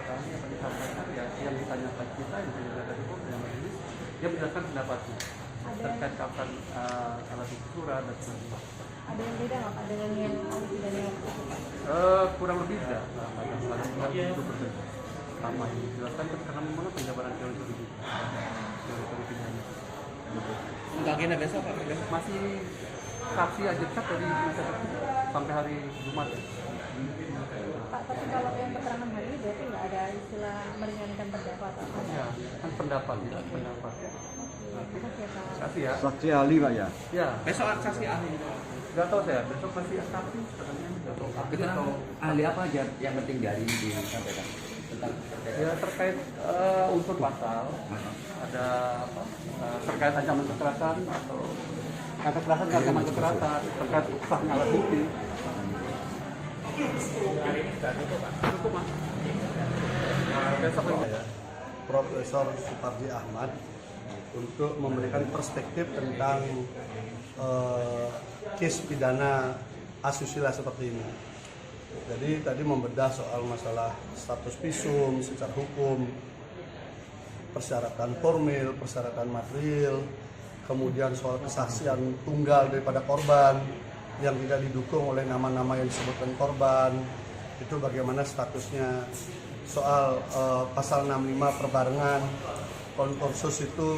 kami apa disampaikan ya yang ditanyakan kita yang ditanyakan dari hukum dan majelis dia menjelaskan pendapatnya terkait kapan alat bukti surat dan sebagainya. Ada yang beda nggak Pak dengan yang ahli pidana yang Kurang lebih tidak itu berbeda sama yang dijelaskan karena memang penjabaran teori pidana. Untuk agenda besok Pak? Masih saksi ajak dari masyarakat sampai hari Jumat ya. Pak, tapi kalau yang keterangan hari ini berarti nggak ada istilah meringankan pendapat atau Ya, kan pendapat ya, pendapat. Makasih ya Pak. Kasih ya. Saksi ahli Pak ya? Ya, Besok saksi ahli. nggak tahu saya. Besok masih saksi katanya nggak tahu. Keterangan ahli apa aja yang penting dari disampaikan tentang Ya terkait unsur pasal, ada apa? Terkait ancaman kekerasan atau kekerasan ancaman kekerasan, terkait sahnya alat bukti. Cukup mas. Besok Saya, Profesor Supardi Ahmad, untuk memberikan perspektif tentang case pidana asusila seperti ini. Jadi tadi membedah soal masalah status visum secara hukum, persyaratan formil, persyaratan material, kemudian soal kesaksian tunggal daripada korban yang tidak didukung oleh nama-nama yang disebutkan korban, itu bagaimana statusnya. Soal pasal 65 perbarengan konkursus itu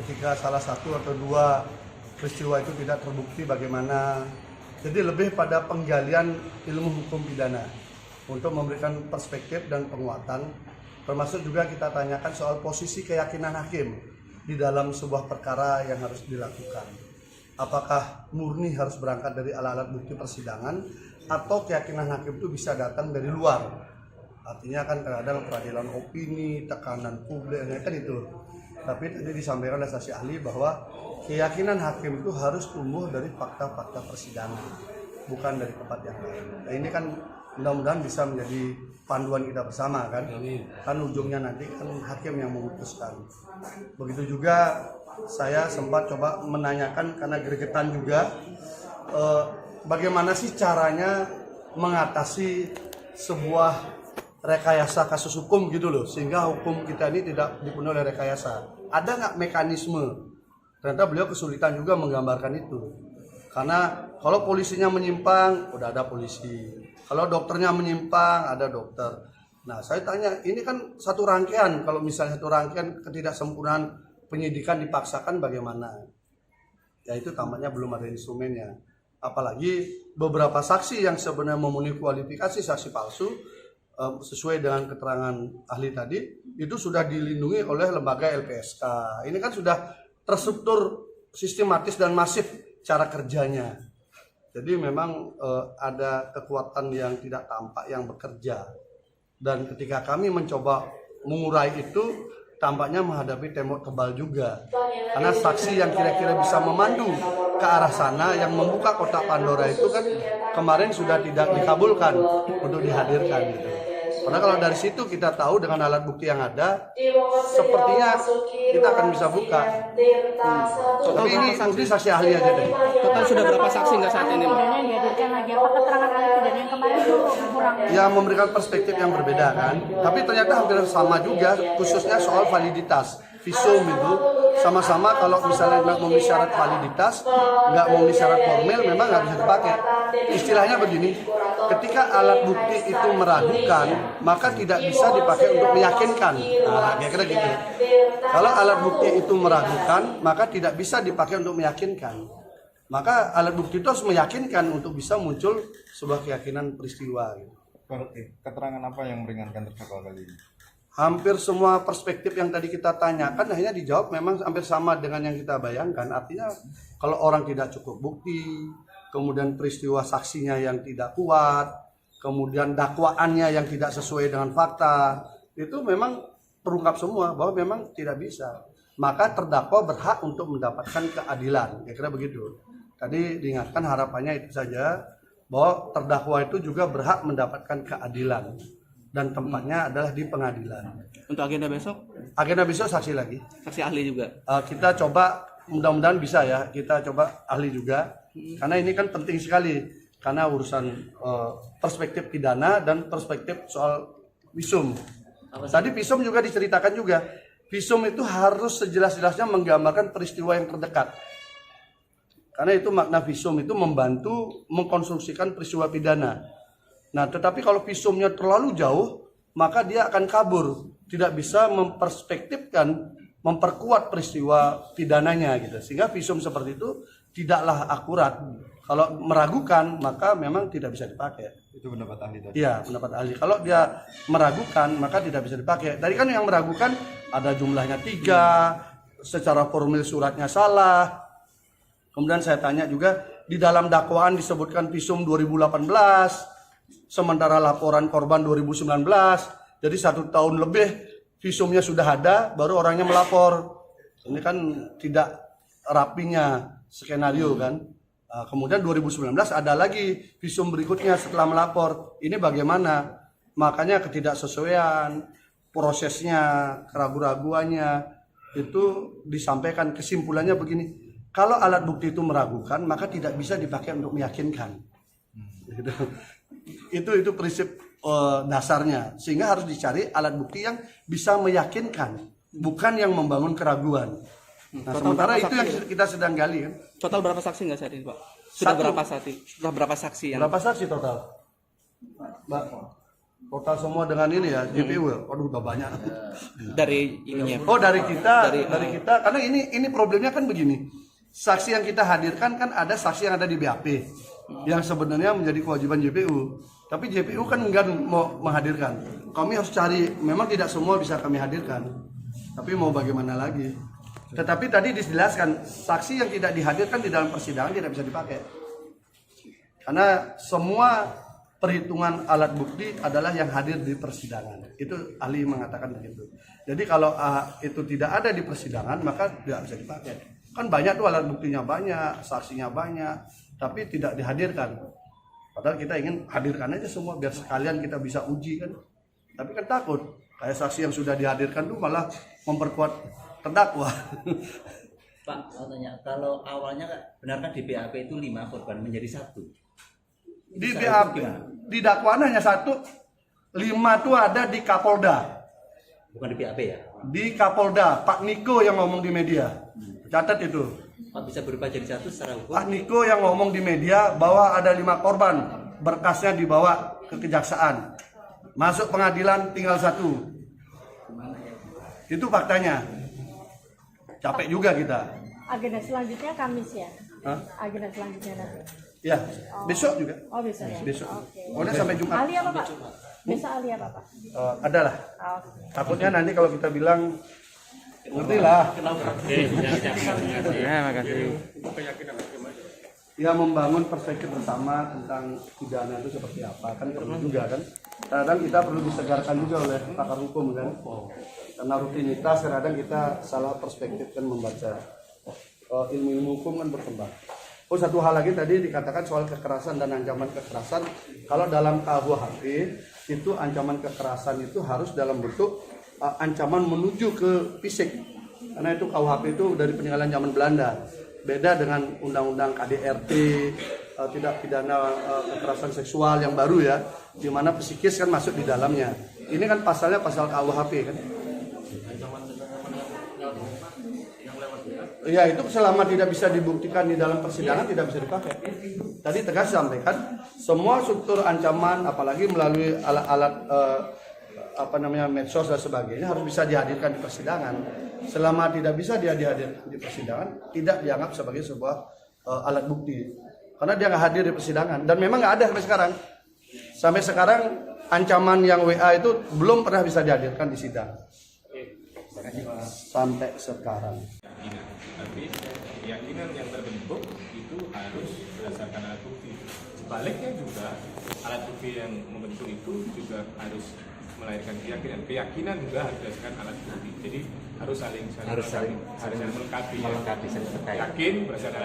ketika salah satu atau dua peristiwa itu tidak terbukti bagaimana. Jadi lebih pada penggalian ilmu hukum pidana untuk memberikan perspektif dan penguatan, termasuk juga kita tanyakan soal posisi keyakinan hakim di dalam sebuah perkara yang harus dilakukan. Apakah murni harus berangkat dari alat-alat bukti persidangan atau keyakinan hakim itu bisa datang dari luar? Artinya kan kadang peradilan opini, tekanan publik, kan itu. Tapi tadi disampaikan oleh saksi ahli bahwa keyakinan hakim itu harus tumbuh dari fakta-fakta persidangan, bukan dari tempat yang lain. Nah ini kan mudah-mudahan bisa menjadi panduan kita bersama kan. Kan ujungnya nanti kan hakim yang memutuskan. Begitu juga saya sempat coba menanyakan karena gregetan juga bagaimana sih caranya mengatasi sebuah rekayasa kasus hukum gitu loh, sehingga hukum kita ini tidak dipenuhi oleh rekayasa. Ada nggak mekanisme? Ternyata beliau kesulitan juga menggambarkan itu. Karena kalau polisinya menyimpang, udah ada polisi. Kalau dokternya menyimpang, ada dokter. Nah, saya tanya, ini kan satu rangkaian. Kalau misalnya satu rangkaian ketidaksempurnaan penyidikan dipaksakan bagaimana? Ya itu tampaknya belum ada instrumennya. Apalagi beberapa saksi yang sebenarnya memenuhi kualifikasi saksi palsu, sesuai dengan keterangan ahli tadi, itu sudah dilindungi oleh lembaga LPSK. Ini kan sudah terstruktur sistematis dan masif cara kerjanya. Jadi memang ada kekuatan yang tidak tampak yang bekerja. Dan ketika kami mencoba mengurai itu, tampaknya menghadapi tembok tebal juga. Karena saksi yang kira-kira bisa memandu ke arah sana, yang membuka kotak Pandora itu kan kemarin sudah tidak dikabulkan untuk dihadirkan gitu. Karena kalau dari situ kita tahu dengan alat bukti yang ada, sepertinya kita akan bisa buka. Tapi ini mungkin saksi ahli aja deh. Total sudah berapa saksi nggak saat ini? Pidana yang dihadirkan lagi apa keterangan ahli pidana yang kemarin itu kurang? Ya memberikan perspektif yang berbeda kan. Tapi ternyata hampir sama juga, khususnya soal validitas. Visum itu sama-sama kalau misalnya nggak memenuhi syarat validitas, nggak memenuhi syarat formil, memang nggak bisa dipakai. Istilahnya begini, ketika alat bukti itu meragukan, maka tidak bisa dipakai untuk meyakinkan. Nah, kira-kira gitu. Kalau alat bukti itu meragukan, maka tidak bisa dipakai untuk meyakinkan. Maka alat bukti itu harus meyakinkan untuk bisa muncul sebuah keyakinan peristiwa. Oke, keterangan apa yang meringankan terdakwa kali ini? Hampir semua perspektif yang tadi kita tanyakan akhirnya dijawab memang hampir sama dengan yang kita bayangkan. Artinya kalau orang tidak cukup bukti, kemudian peristiwa saksinya yang tidak kuat, kemudian dakwaannya yang tidak sesuai dengan fakta, itu memang terungkap semua bahwa memang tidak bisa. Maka terdakwa berhak untuk mendapatkan keadilan. Kira-kira begitu. Tadi diingatkan harapannya itu saja, bahwa terdakwa itu juga berhak mendapatkan keadilan. Dan tempatnya adalah di pengadilan. Untuk agenda besok, Agenda besok saksi lagi. saksi ahli juga. Kita coba, mudah-mudahan bisa ya, kita coba ahli juga. Karena ini kan penting sekali. Karena urusan perspektif pidana dan perspektif soal visum. Tadi visum juga diceritakan juga. Visum itu harus sejelas-jelasnya menggambarkan peristiwa yang terdekat. Karena itu makna visum itu membantu mengkonstruksikan peristiwa pidana. Nah, tetapi kalau visumnya terlalu jauh, maka dia akan kabur, tidak bisa memperspektifkan, memperkuat peristiwa pidananya gitu. Sehingga visum seperti itu tidaklah akurat. Kalau meragukan, maka memang tidak bisa dipakai. Itu pendapat ahli tadi. Iya, pendapat ahli. Kalau dia meragukan, maka tidak bisa dipakai. Tadi kan yang meragukan ada jumlahnya 3, secara formil suratnya salah. Kemudian saya tanya juga, di dalam dakwaan disebutkan visum 2018, sementara laporan korban 2019. Jadi 1 tahun lebih visumnya sudah ada, baru orangnya melapor. Ini kan tidak rapinya skenario kan. Kemudian 2019 ada lagi visum berikutnya setelah melapor. Ini bagaimana? Makanya ketidaksesuaian, prosesnya, keraguan-raguannya itu disampaikan. Kesimpulannya begini, kalau alat bukti itu meragukan, maka tidak bisa dipakai untuk meyakinkan. Itu prinsip dasarnya. Sehingga harus dicari alat bukti yang bisa meyakinkan, bukan yang membangun keraguan. Nah, sementara itu yang kita sedang gali kan. Total berapa saksi nggak saat ini, Pak? Sudah Satu. berapa saksi? Sudah berapa saksi yang? Berapa saksi total? Mbak, total semua dengan ini ya, JPU ya? Waduh, udah banyak. Dari ininya. Oh, dari kita, Dari- dari kita. Karena ini problemnya kan begini. Saksi yang kita hadirkan kan ada saksi yang ada di BAP, yang sebenarnya menjadi kewajiban JPU. Tapi JPU kan enggak mau menghadirkan. Kami harus cari, memang tidak semua bisa kami hadirkan. Tapi mau bagaimana lagi? Tetapi tadi dijelaskan, saksi yang tidak dihadirkan di dalam persidangan tidak bisa dipakai. Karena semua perhitungan alat bukti adalah yang hadir di persidangan. Itu ahli mengatakan begitu. Jadi kalau itu tidak ada di persidangan, maka tidak bisa dipakai. Kan banyak tuh alat buktinya banyak, saksinya banyak, tapi tidak dihadirkan. Padahal kita ingin hadirkan aja semua biar sekalian kita bisa uji kan. Tapi kan takut, kayak saksi yang sudah dihadirkan tuh malah memperkuat terdakwa. Pak, mau tanya, kalau awalnya benarkah di BAP itu 5 korban menjadi 1? Di BAP, di dakwaan hanya 1, 5 tuh ada di Kapolda. Bukan di BAP ya? Di Kapolda, Pak Niko yang ngomong di media. Catat itu. Pak bisa berubah jadi 1 secara hukum? Pak Niko yang ngomong di media bahwa ada 5 korban, berkasnya dibawa ke kejaksaan. Masuk pengadilan tinggal 1. Itu faktanya. Capek juga kita. Agenda selanjutnya Kamis ya? Hah? Agenda selanjutnya nanti? Ya, besok juga. Oh besok ya? Besok. Oke. Pokoknya sampai Jumat. Ahli apa Pak? Besok ahli apa Pak? Adalah. Oke. Takutnya nanti kalau kita bilang, ngerti lah. Ya, makasih. Ya membangun perspektif bersama tentang pidana itu seperti apa kan perlu juga kan. Kadang kita perlu disegarkan juga oleh pakar hukum kan. Karena rutinitas kadang kita salah perspektif kan membaca. Ilmu-ilmu hukum kan berkembang. Oh, satu hal lagi tadi dikatakan soal kekerasan dan ancaman kekerasan. Kalau dalam KUHP itu ancaman kekerasan itu harus dalam bentuk ancaman menuju ke fisik. Karena itu KUHP itu dari peninggalan zaman Belanda. Beda dengan undang-undang KDRT, tidak pidana kekerasan seksual yang baru ya, di mana psikis kan masuk di dalamnya. Ini kan pasalnya pasal KUHP kan. Ya itu selama tidak bisa dibuktikan di dalam persidangan tidak bisa dipakai. Tadi tegas sampaikan semua struktur ancaman apalagi melalui alat-alat medsos dan sebagainya harus bisa dihadirkan di persidangan. Selama tidak bisa dia dihadirkan di persidangan tidak dianggap sebagai sebuah alat bukti. Karena dia nggak hadir di persidangan dan memang nggak ada sampai sekarang. Sampai sekarang ancaman yang WA itu belum pernah bisa dihadirkan di sidang. Sampai sekarang. Tapi keyakinan yang terbentuk itu harus berdasarkan alat bukti. Sebaliknya juga alat bukti yang membentuk itu juga harus melahirkan keyakinan. Keyakinan juga harus berdasarkan alat bukti. Jadi harus saling melengkapi. Yakin berdasarkan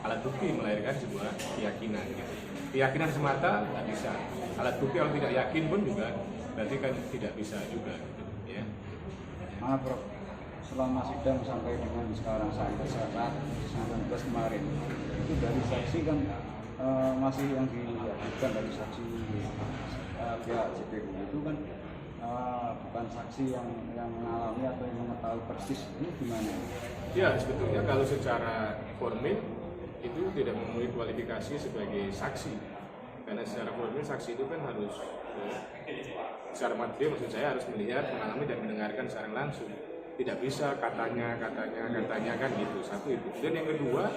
alat bukti melahirkan sebuah keyakinan. Gitu. Keyakinan semata tidak bisa. Alat bukti kalau tidak yakin pun juga berarti kan tidak bisa juga. Gitu, ya. Maaf Prof, selama sidang sampai dengan sekarang sampai saat 19 kemarin itu dari saksi kan masih yang dihadirkan dari saksi pihak JPU itu kan bukan bukan saksi yang mengalami atau yang mengetahui persis ini gimana? Ya, sebetulnya kalau secara formil itu tidak memenuhi kualifikasi sebagai saksi. Karena secara formil saksi itu kan harus secara material, maksud saya harus melihat, mengalami dan mendengarkan secara langsung. Tidak bisa katanya kan gitu. Satu itu. Dan yang kedua,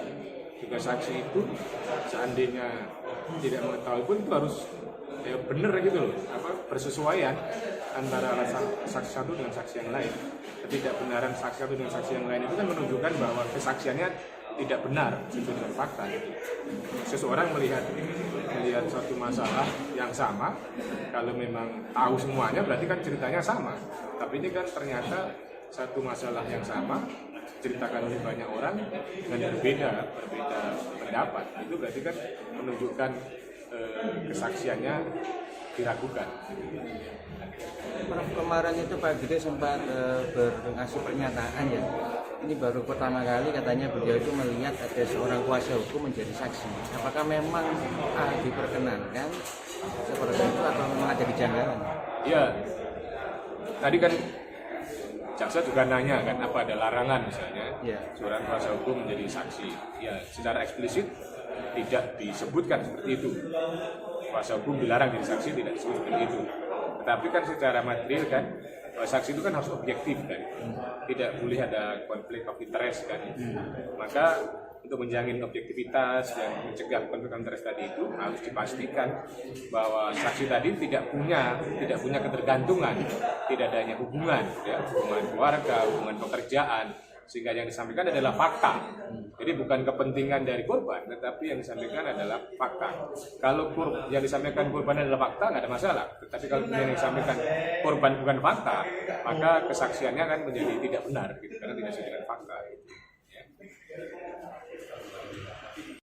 juga saksi itu seandainya tidak mengetahui pun itu harus benar gitu loh, bersesuaian antara alasan saksi satu dengan saksi yang lain. Ketidakbenaran saksi satu dengan saksi yang lain itu kan menunjukkan bahwa kesaksiannya tidak benar sesuai dengan fakta. Seseorang melihat suatu masalah yang sama, kalau memang tahu semuanya berarti kan ceritanya sama. Tapi ini kan ternyata satu masalah yang sama diceritakan oleh banyak orang dengan berbeda pendapat. Itu berarti kan menunjukkan kesaksiannya diragukan. Prof, kemarin itu Pak Gede sempat berngasih pernyataan ya. Ini baru pertama kali katanya beliau itu melihat ada seorang kuasa hukum menjadi saksi. Apakah memang diperkenankan seperti itu atau memang ada kejanggalan? Ya, tadi kan jaksa juga nanya kan apa ada larangan misalnya seorang kuasa hukum menjadi saksi. Ya, secara eksplisit tidak disebutkan seperti itu. Kuasa hukum dilarang jadi saksi, tidak disebut seperti itu. Tetapi kan secara material kan, saksi itu kan harus objektif kan, tidak boleh ada konflik of interest kan. Maka untuk menjamin objektivitas dan mencegah konflik of interest tadi itu harus dipastikan bahwa saksi tadi tidak punya ketergantungan, tidak adanya hubungan keluarga, hubungan pekerjaan, sehingga yang disampaikan adalah fakta. Jadi bukan kepentingan dari korban, tetapi yang disampaikan adalah fakta. Kalau yang disampaikan korban adalah fakta, nggak ada masalah. Tetapi kalau yang disampaikan korban bukan fakta, maka kesaksiannya kan menjadi tidak benar, gitu, karena tidak sesuai dengan fakta. Gitu.